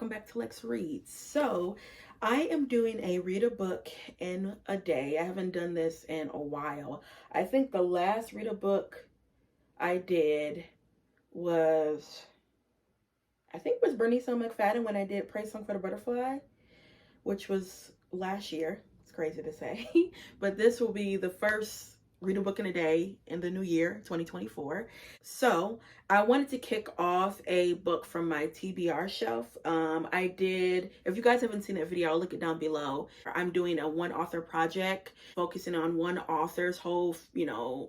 welcome back to Lex Reads. So I am doing a read a book in a day. I haven't done this in a while. I think the last read a book I did was, I think it was Bernice L. McFadden when I did Praise Song for the Butterfly, which was last year. It's crazy to say, but this will be the first read a book in a day in the new year 2024. So I wanted to kick off a book from my TBR shelf. I did, if you guys haven't seen that video, I'll link it down below. I'm doing a one author project focusing on one author's whole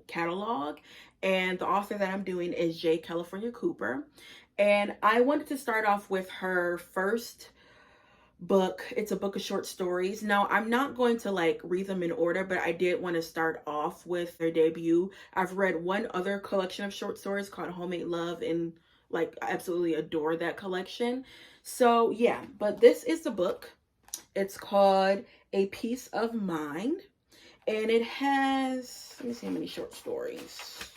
catalog, and the author that I'm doing is J. California Cooper. And I wanted to start off with her first book. It's a book of short stories. Now, I'm not going to read them in order, but I did want to start off with their debut. I've read one other collection of short stories called Homemade Love, and I absolutely adore that collection. So yeah, but this is the book. It's called A Piece of Mind, and it has, let me see how many short stories.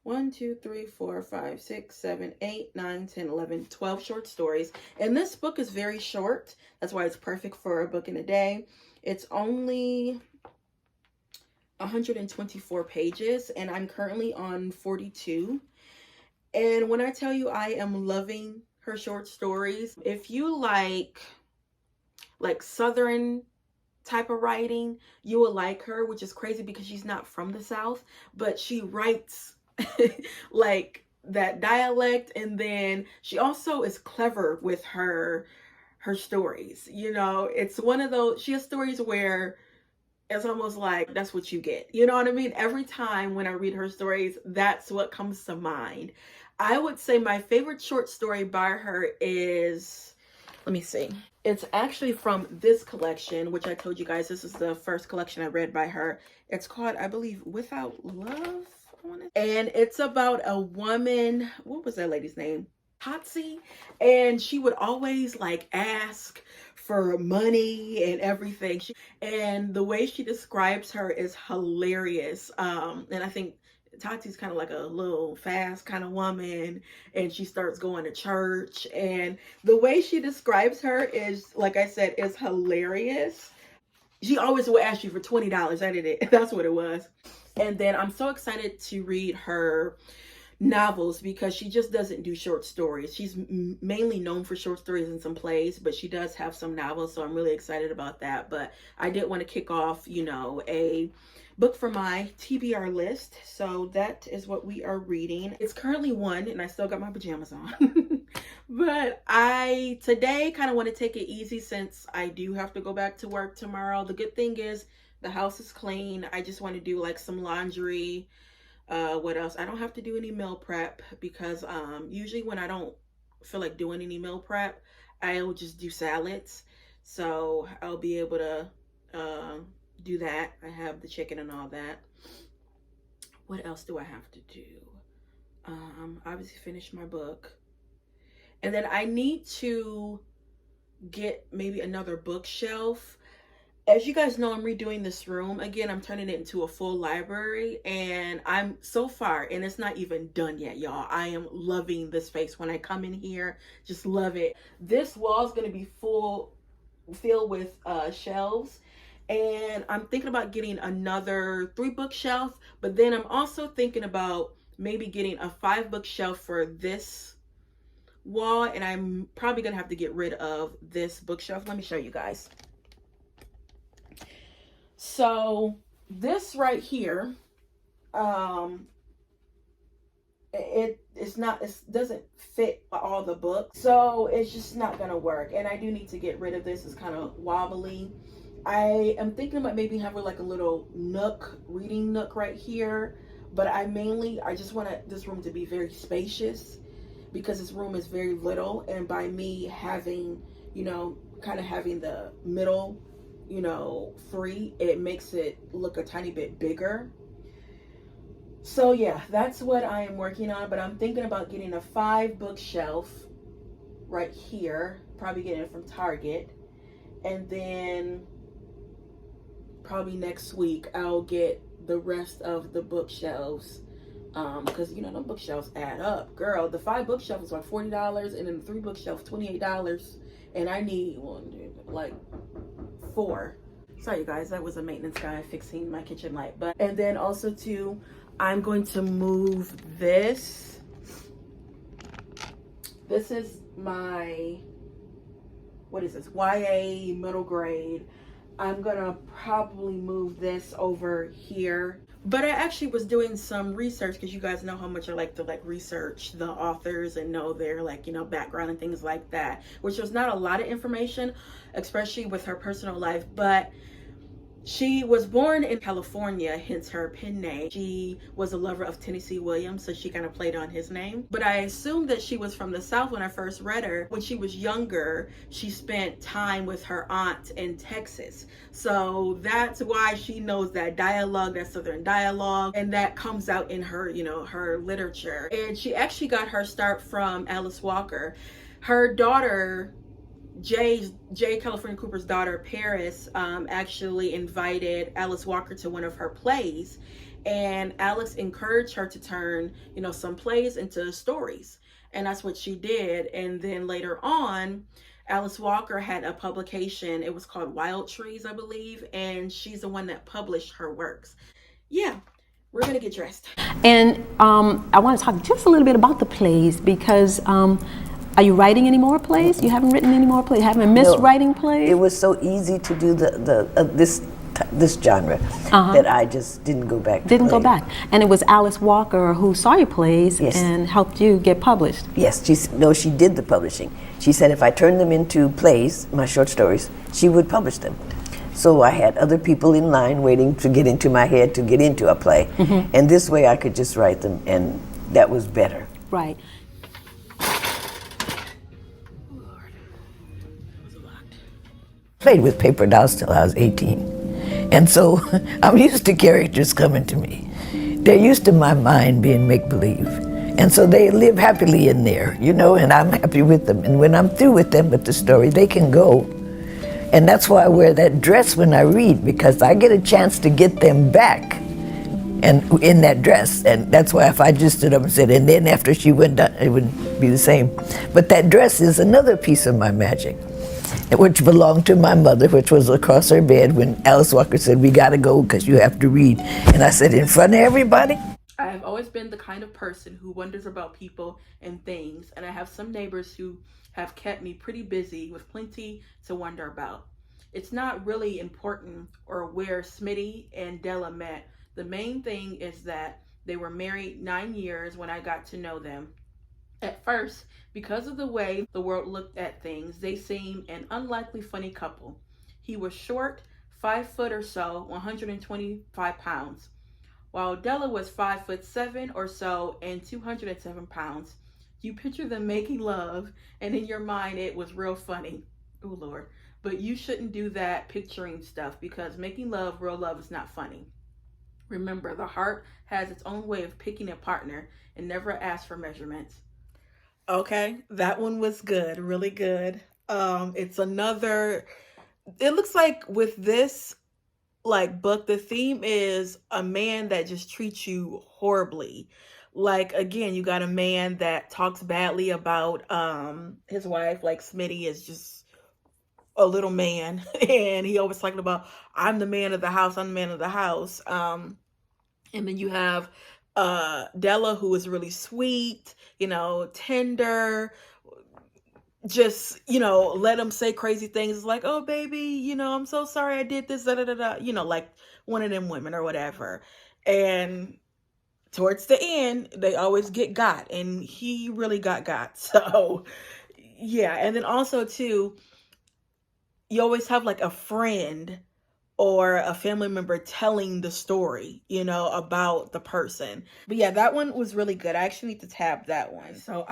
1, 2, 3, 4, 5, 6, 7, 8, 9, 10, 11, 12 short stories. And this book is very short. That's why it's perfect for a book in a day. It's only 124 pages, and I'm currently on 42. And when I tell you I am loving her short stories, if you like Southern type of writing, you will like her, which is crazy because she's not from the South, but she writes like that dialect, and then she also is clever with her stories. It's one of those, she has stories where it's almost like that's what you get, you know what I mean? Every time when I read her stories, that's what comes to mind. I would say my favorite short story by her is, let me see, it's actually from this collection, which I told you guys this is the first collection I read by her. It's called, I believe, Without Love. And it's about a woman, what was that lady's name? Patsy. And she would always ask for money and everything. And the way she describes her is hilarious. And I think Tati's kind of like a little fast kind of woman, and she starts going to church. And the way she describes her is, like I said, is hilarious. She always will ask you for $20. I did it. That's what it was. And then I'm so excited to read her novels because she just doesn't do short stories. She's mainly known for short stories and some plays, but she does have some novels. So I'm really excited about that. But I did want to kick off, a book for my TBR list. So that is what we are reading. It's currently 1 and I still got my pajamas on. But I today kind of want to take it easy since I do have to go back to work tomorrow. The good thing is the house is clean. I just want to do some laundry. What else? I don't have to do any meal prep because usually when I don't feel like doing any meal prep, I'll just do salads. So I'll be able to do that. I have the chicken and all that. What else do I have to do? Obviously finish my book. And then I need to get maybe another bookshelf. As you guys know, I'm redoing this room. Again, I'm turning it into a full library, and I'm so far, and it's not even done yet, y'all. I am loving this space. When I come in here, just love it. This wall is going to be filled with shelves, and I'm thinking about getting another 3 bookshelf, but then I'm also thinking about maybe getting a 5 bookshelf for this wall, and I'm probably going to have to get rid of this bookshelf. Let me show you guys. So this right here, it doesn't fit all the books, so it's just not gonna work. And I do need to get rid of this. It's kind of wobbly. I am thinking about maybe having a little nook, reading nook right here, but I just want this room to be very spacious because this room is very little, and by me having kind of having the middle free, it makes it look a tiny bit bigger. So yeah, that's what I am working on, but I'm thinking about getting a 5 bookshelf right here, probably getting it from Target, and then probably next week I'll get the rest of the bookshelves because you know them bookshelves add up, girl. The 5 bookshelf is like $40, and then the 3 bookshelf $28, and I need like 4. Sorry you guys, that was a maintenance guy fixing my kitchen light. But and then also too, I'm going to move this. This is my, what is this, YA middle grade. I'm gonna probably move this over here. But I actually was doing some research, because you guys know how much I like to like research the authors and know their like, you know, background and things like that, which was not a lot of information, especially with her personal life. But she was born in California, hence her pen name. She was a lover of Tennessee Williams, so she kind of played on his name. But I assumed that she was from the South when I first read her. When she was younger, she spent time with her aunt in Texas. So that's why she knows that dialogue, that Southern dialogue, and that comes out in her, you know, her literature. And she actually got her start from Alice Walker. Her daughter, J. California Cooper's daughter, Paris, actually invited Alice Walker to one of her plays, and Alice encouraged her to turn, you know, some plays into stories, and that's what she did. And then later on, Alice Walker had a publication. It was called Wild Trees, I believe, and she's the one that published her works. Yeah, we're gonna get dressed. And I want to talk just a little bit about the plays, because are you writing any more plays? You haven't written any more plays? You haven't missed writing plays? It was so easy to do this genre that I just didn't go back. Didn't go back. And it was Alice Walker who saw your plays and helped you get published. Yes, she did the publishing. She said if I turned them into plays, my short stories, she would publish them. So I had other people in line waiting to get into my head to get into a play. And this way I could just write them, and that was better. Right. Played with paper dolls till I was 18. And so I'm used to characters coming to me. They're used to my mind being make-believe. And so they live happily in there, you know, and I'm happy with them. And when I'm through with them with the story, they can go. And that's why I wear that dress when I read, because I get a chance to get them back and in that dress. And that's why if I just stood up and said, and then after she went down, it wouldn't be the same. But that dress is another piece of my magic, which belonged to my mother, which was across her bed when Alice Walker said, we gotta go because you have to read. And I said, in front of everybody? I have always been the kind of person who wonders about people and things, and I have some neighbors who have kept me pretty busy with plenty to wonder about. It's not really important or where Smitty and Della met. The main thing is that they were married 9 years when I got to know them. At first, because of the way the world looked at things, they seemed an unlikely funny couple. He was short, 5 foot or so, 125 pounds, while Della was 5'7" or so and 207 pounds. You picture them making love, and in your mind it was real funny. Oh Lord. But you shouldn't do that picturing stuff, because making love, real love, is not funny. Remember, the heart has its own way of picking a partner and never ask for measurements. Okay, that one was good, really good. It's another, it looks like with this like book, the theme is a man that just treats you horribly. Like, again, you got a man that talks badly about his wife. Like, Smitty is just a little man, and he always talking about, I'm the man of the house, I'm the man of the house. And then you have Della, who is really sweet, you know, tender, just, you know, let him say crazy things like, oh baby, you know, I'm so sorry I did this, da da da da, you know, like one of them women or whatever. And towards the end, they always get got, and he really got. So yeah. And then also too, you always have like a friend or a family member telling the story, you know, about the person. But yeah, that one was really good. I actually need to tab that one. So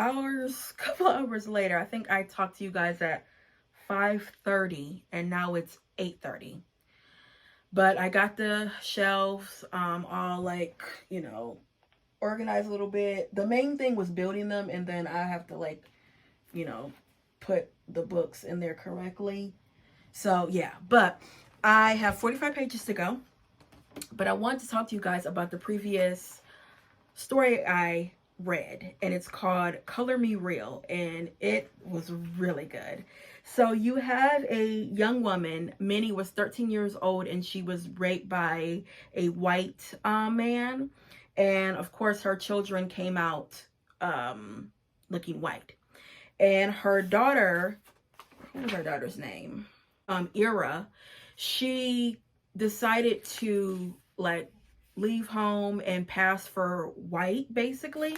couple hours later, I think I talked to you guys at 5:30, and now it's 8:30. But I got the shelves all like, you know, organized a little bit. The main thing was building them, and then I have to like, you know, put the books in there correctly. So yeah, but I have 45 pages to go. But I wanted to talk to you guys about the previous story I read, and it's called Color Me Real, and it was really good. So you have a young woman. Minnie was 13 years old, and she was raped by a white man, and of course her children came out looking white. And her daughter, what was her daughter's name? Ira, she decided to like leave home and pass for white basically.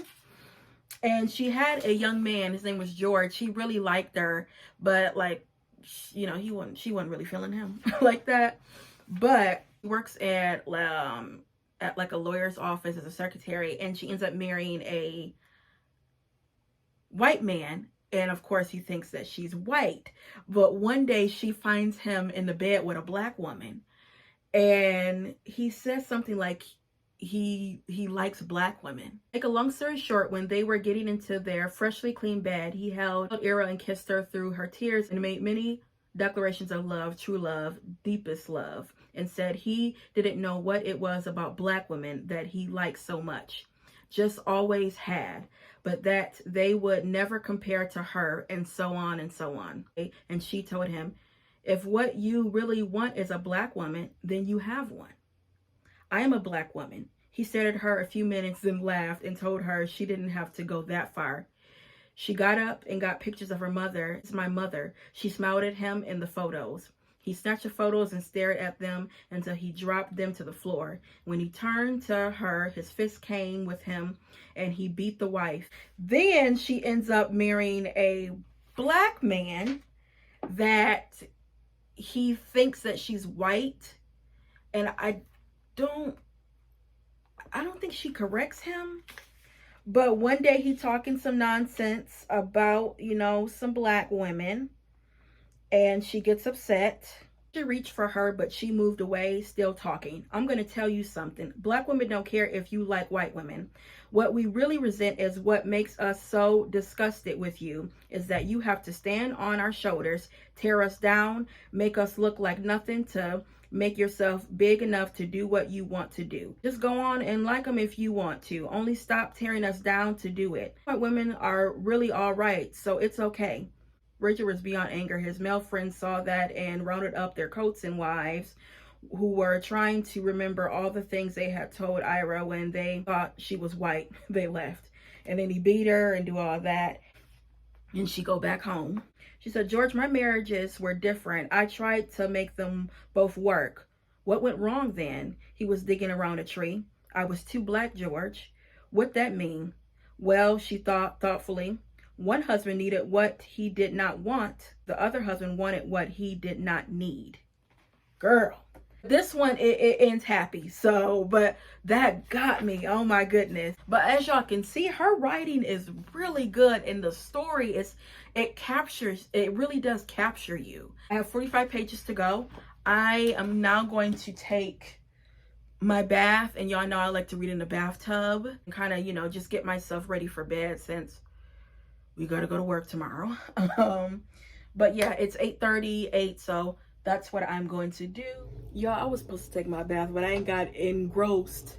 And she had a young man, his name was George. He really liked her, but like, you know, she wasn't really feeling him like that. But he works at like a lawyer's office as a secretary, and she ends up marrying a white man. And of course he thinks that she's white, but one day she finds him in the bed with a black woman, and he says something like he likes black women. Make a long story short, when they were getting into their freshly clean bed, he held Ira and kissed her through her tears and made many declarations of love, true love, deepest love, and said he didn't know what it was about black women that he liked so much, just always had, but that they would never compare to her, and so on and so on. And she told him, if what you really want is a black woman, then you have one. I am a black woman. He stared at her a few minutes, then laughed and told her she didn't have to go that far. She got up and got pictures of her mother. It's my mother. She smiled at him in the photos. He snatched the photos and stared at them until he dropped them to the floor. When he turned to her, his fist came with him and he beat the wife. Then she ends up marrying a black man that he thinks that she's white, and I don't think she corrects him. But one day he talking some nonsense about, you know, some black women, and she gets upset. She reached for her, but she moved away, still talking. I'm going to tell you something. Black women don't care if you like white women. What we really resent is what makes us so disgusted with you is that you have to stand on our shoulders, tear us down, make us look like nothing to make yourself big enough to do what you want to do. Just go on and like them if you want to. Only stop tearing us down to do it. White women are really all right, so it's okay. Richard was beyond anger. His male friends saw that and rounded up their coats and wives, who were trying to remember all the things they had told Ira when they thought she was white. They left. And then he beat her and do all that. And she go back home. She said, George, my marriages were different. I tried to make them both work. What went wrong then? He was digging around a tree. I was too black, George. What that mean? Well, she thought thoughtfully. One husband needed what he did not want. The other husband wanted what he did not need. Girl. This one, it ends happy. So, but that got me. Oh my goodness. But as y'all can see, her writing is really good. And the story is, it really does capture you. I have 45 pages to go. I am now going to take my bath. And y'all know I like to read in the bathtub. And kind of, you know, just get myself ready for bed since we gotta go to work tomorrow. But yeah, it's 8:38, so that's what I'm going to do. Y'all, I was supposed to take my bath, but I ain't got engrossed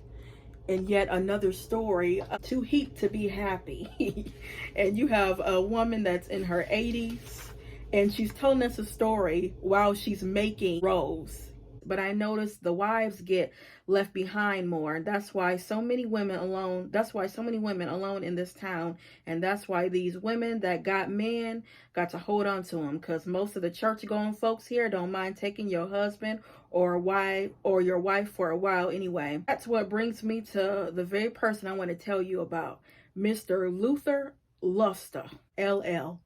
in yet another story. Too heat to be happy. And you have a woman that's in her 80s, and she's telling us a story while she's making rolls. But I noticed the wives get left behind more. That's why so many women alone. That's why so many women alone in this town. And that's why these women that got men got to hold on to them. Because most of the church-going folks here don't mind taking your husband or wife or your wife for a while anyway. That's what brings me to the very person I want to tell you about. Mr. Luther Luster, LL.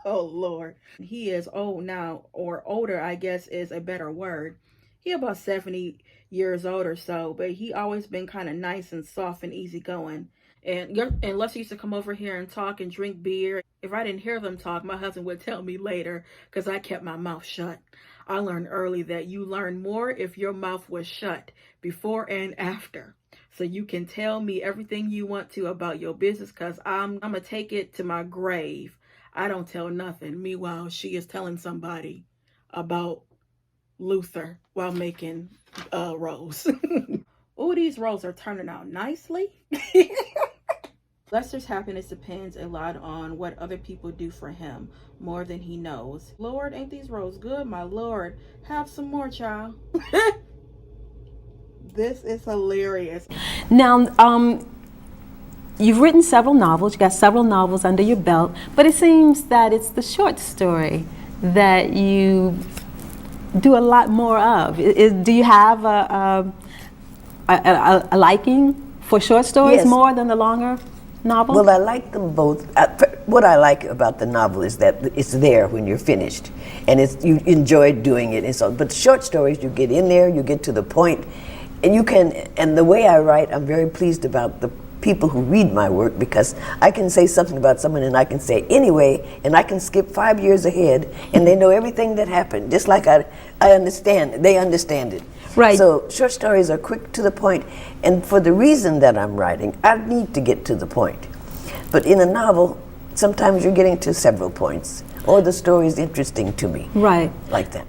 Oh, Lord. He is old now, or older, I guess is a better word. He about 70 years old or so, but he always been kind of nice and soft and easygoing. And Leslie used to come over here and talk and drink beer. If I didn't hear them talk, my husband would tell me later because I kept my mouth shut. I learned early that you learn more if your mouth was shut before and after. So you can tell me everything you want to about your business because I'm going to take it to my grave. I don't tell nothing. Meanwhile, she is telling somebody about Luther while making rolls. Ooh, these rolls are turning out nicely. Lester's happiness depends a lot on what other people do for him, more than he knows. Lord, ain't these rolls good? My Lord, have some more, child. This is hilarious. Now, you've written several novels. You got several novels under your belt, but it seems that it's the short story that you do a lot more of. Do you have a liking for short stories Yes. more than the longer novels? Well, I like them both. What I like about the novel is that it's there when you're finished, and you enjoy doing it. And so, but the short stories, you get in there, you get to the point, and you can. And the way I write, I'm very pleased about the people who read my work, because I can say something about someone and I can say anyway, and I can skip 5 years ahead, and they know everything that happened, just like I understand. They understand it. Right. So short stories are quick to the point, and for the reason that I'm writing, I need to get to the point. But in a novel, sometimes you're getting to several points, or the story is interesting to me. Right. Like that.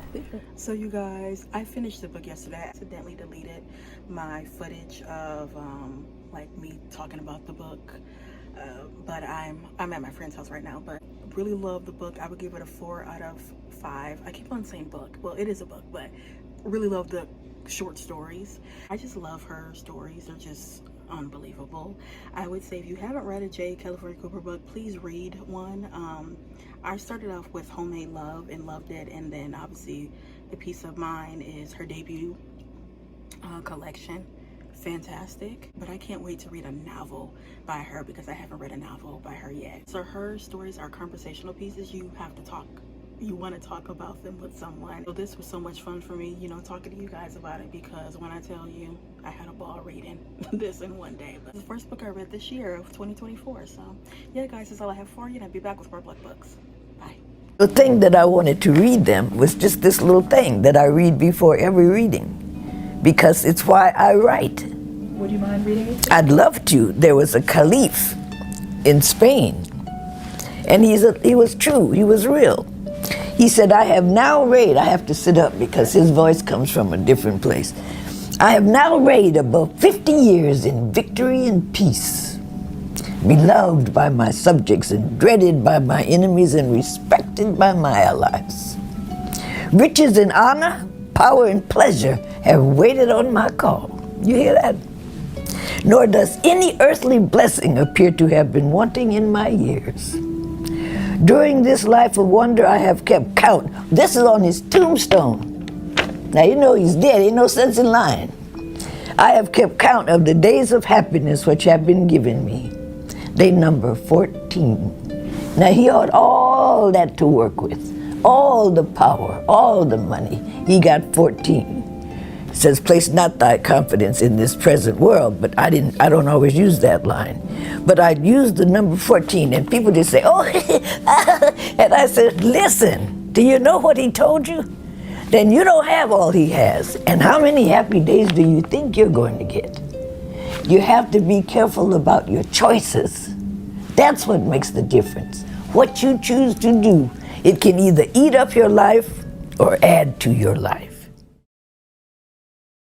So you guys, I finished the book yesterday. I accidentally deleted my footage of like me talking about the book. But I'm at my friend's house right now, but really love the book. I would give it a 4 out of 5. I keep on saying book. Well, it is a book, but really love the short stories. I just love her stories. They're just unbelievable. I would say if you haven't read a J. California Cooper book, please read one. I started off with Homemade Love and loved it, and then obviously The Peace of Mind is her debut collection. Fantastic, but I can't wait to read a novel by her because I haven't read a novel by her yet. So her stories are conversational pieces. You want to talk about them with someone. So this was so much fun for me, talking to you guys about it, because when I tell you, I had a ball reading this in one day. But it's the first book I read this year of 2024. So yeah, guys, that's all I have for you, and I'll be back with more Black books. Bye. The thing that I wanted to read them was just this little thing that I read before every reading, because it's why I write. Would you mind reading it? I'd love to. There was a caliph in Spain, and he was true, he was real. He said, I have to sit up because his voice comes from a different place. I have now reigned above 50 years in victory and peace, beloved by my subjects and dreaded by my enemies and respected by my allies. Riches and honor, power and pleasure have waited on my call. You hear that? Nor does any earthly blessing appear to have been wanting in my years. During this life of wonder I have kept count. This is on his tombstone. Now you know he's dead, ain't no sense in lying. I have kept count of the days of happiness which have been given me. They number 14. Now he had all that to work with, all the power, all the money. He got 14. It says, place not thy confidence in this present world, but I don't always use that line. But I use the number 14, and people just say, oh, and I said, listen, do you know what he told you? Then you don't have all he has. And how many happy days do you think you're going to get? You have to be careful about your choices. That's what makes the difference. What you choose to do, it can either eat up your life or add to your life.